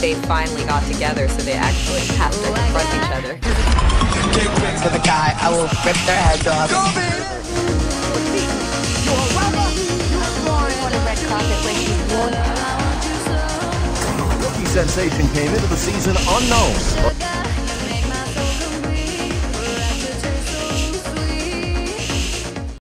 they finally got together, so they actually have to confront each other. For the guy, I will rip their heads off. Rookie sensation came into the season unknown.